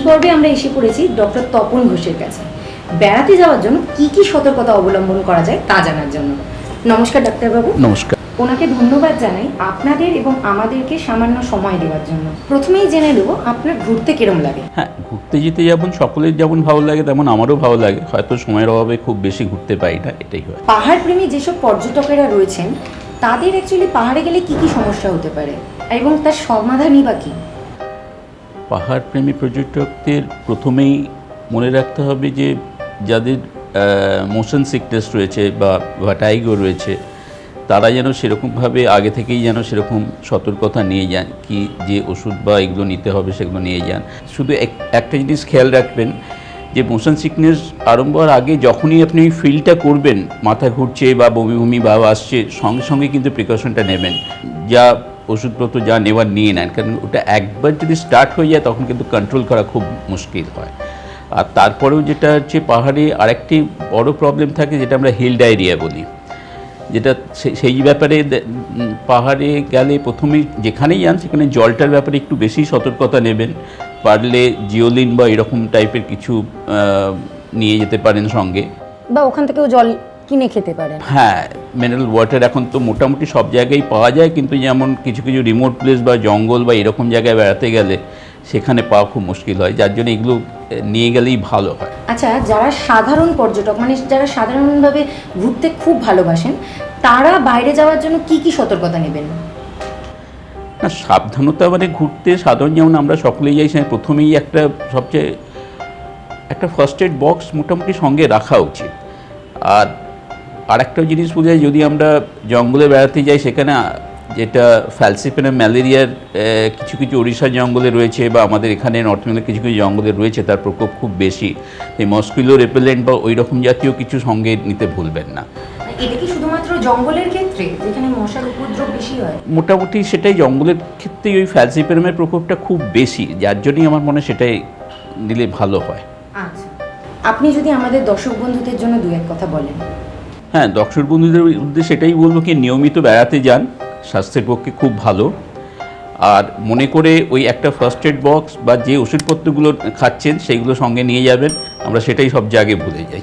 পর্বে আমরা এসে পড়েছি ডক্টর তপন ঘোষের কাছে বেড়াতে যাওয়ার জন্য কি সতর্কতা অবলম্বন করা যায় তা জানার জন্য। নমস্কার ডাক্তারবাবু। নমস্কার। ওনাকে ধন্যবাদ জানাই আপনাদের এবং আমাদেরকে সামান্য সময় দেওয়ার জন্য। প্রথমেই জেনে নেব আপনার ঘুরতে কিরম লাগে। হ্যাঁ, ঘুরতে যেতে যেমন সকলের যেমন ভালো লাগে তেমন আমারও ভালো লাগে, হয়তো সময়ের অভাবে খুব বেশি ঘুরতে পারি না, এটাই হয়। পাহাড় প্রেমী যেসব পর্যটকেরা রয়েছেন তাদের অ্যাকচুয়ালি পাহাড়ে গেলে কি সমস্যা হতে পারে এবং তার সমাধানই বা কি? পাহাড় প্রেমী পর্যটকদের প্রথমেই মনে রাখতে হবে যে যাদের মোশন সিকনেস রয়েছে বা ভার্টিগো রয়েছে তারা যেন সেরকমভাবে আগে থেকেই যেন সেরকম সতর্কতা নিয়ে যান, কি যে ওষুধ বা এগুলো নিতে হবে সেগুলো নিয়ে যান। শুধু একটা জিনিস খেয়াল রাখবেন যে মোশন সিকনেস আরম্ভ হওয়ার আগে যখনই আপনি ফিলটা করবেন মাথা ঘুরছে বা বমি ভাব আসছে, সঙ্গে সঙ্গে কিন্তু প্রিকশনটা নেবেন, যা ওষুধপত্র যা নেওয়ার নিয়ে নেন, কারণ ওটা একবার যদি স্টার্ট হয়ে যায় তখন কিন্তু কন্ট্রোল করা খুব মুশকিল হয়। আর তারপরেও যেটা হচ্ছে পাহাড়ে আরেকটি বড় প্রবলেম থাকে যেটা আমরা হিল ডায়রিয়া বলি, যেটা সেই ব্যাপারে পাহাড়ে গেলে প্রথমেই যেখানেই যান সেখানে জলটার ব্যাপারে একটু বেশি সতর্কতা নেবেন। পারলে জিওলিন বা এরকম টাইপের কিছু নিয়ে যেতে পারেন সঙ্গে, বা ওখান থেকেও জল কিনে খেতে পারেন। হ্যাঁ, মিনারেল ওয়াটার এখন তো মোটামুটি সব জায়গায় পাওয়া যায়, কিন্তু যেমন কিছু রিমোট প্লেস বা জঙ্গল বা এরকম জায়গায় বেড়াতে গেলে সেখানে পাওয়া খুব মুশকিল হয়, যার জন্য এগুলো নিয়ে গেলেই ভালো হয়। আচ্ছা, যারা সাধারণ পর্যটক মানে যারা সাধারণভাবে ঘুরতে খুব ভালোবাসেন তারা বাইরে যাওয়ার জন্য কি সতর্কতা নেবেন? না, সাবধানতা মানে ঘুরতে সাধারণ যেমন আমরা সকলেই যাই, সেখানে প্রথমেই একটা ফার্স্ট এড বক্স মোটামুটি সঙ্গে রাখা উচিত। আর একটা জিনিস বোঝা যায়, যদি আমরা জঙ্গলে বেড়াতে যাই সেখানে যেটা ফ্যালসিপেনাম ম্যালেরিয়ার কিছু ওড়িশার জঙ্গলে রয়েছে বা আমাদের এখানে নর্থ বেঙ্গলের কিছু জঙ্গলে রয়েছে, তার প্রকোপ খুব বেশি। এই মস্কিলো রেপেলেন্ট বা ওই রকম জাতীয় কিছু সঙ্গে নিতে ভুলবেন না। এটা কি শুধুমাত্র জঙ্গলের ক্ষেত্রে যেখানে মশার উপদ্রব বেশি হয়? মোটামুটি সেটাই, জঙ্গলের ক্ষেত্রেই ওই ফ্যালসিপেনামের প্রকোপটা খুব বেশি, যার জন্যই আমার মনে হয় সেটাই নিলে ভালো হয়। আচ্ছা, আপনি যদি আমাদের দর্শক বন্ধুদের জন্য দু এক কথা বলেন। হ্যাঁ, দর্শক বন্ধুদের উদ্দেশ্যে সেটাই বলবো কি নিয়মিত বেড়াতে যান, স্বাস্থ্যের পক্ষে খুব ভালো। আর মনে করে ওই একটা ফার্স্ট এড বক্স বা যে ওষুধপত্রগুলো খাচ্ছেন সেইগুলো সঙ্গে নিয়ে যাবেন, আমরা সেটাই সব জায়গায় ভুলে যাই।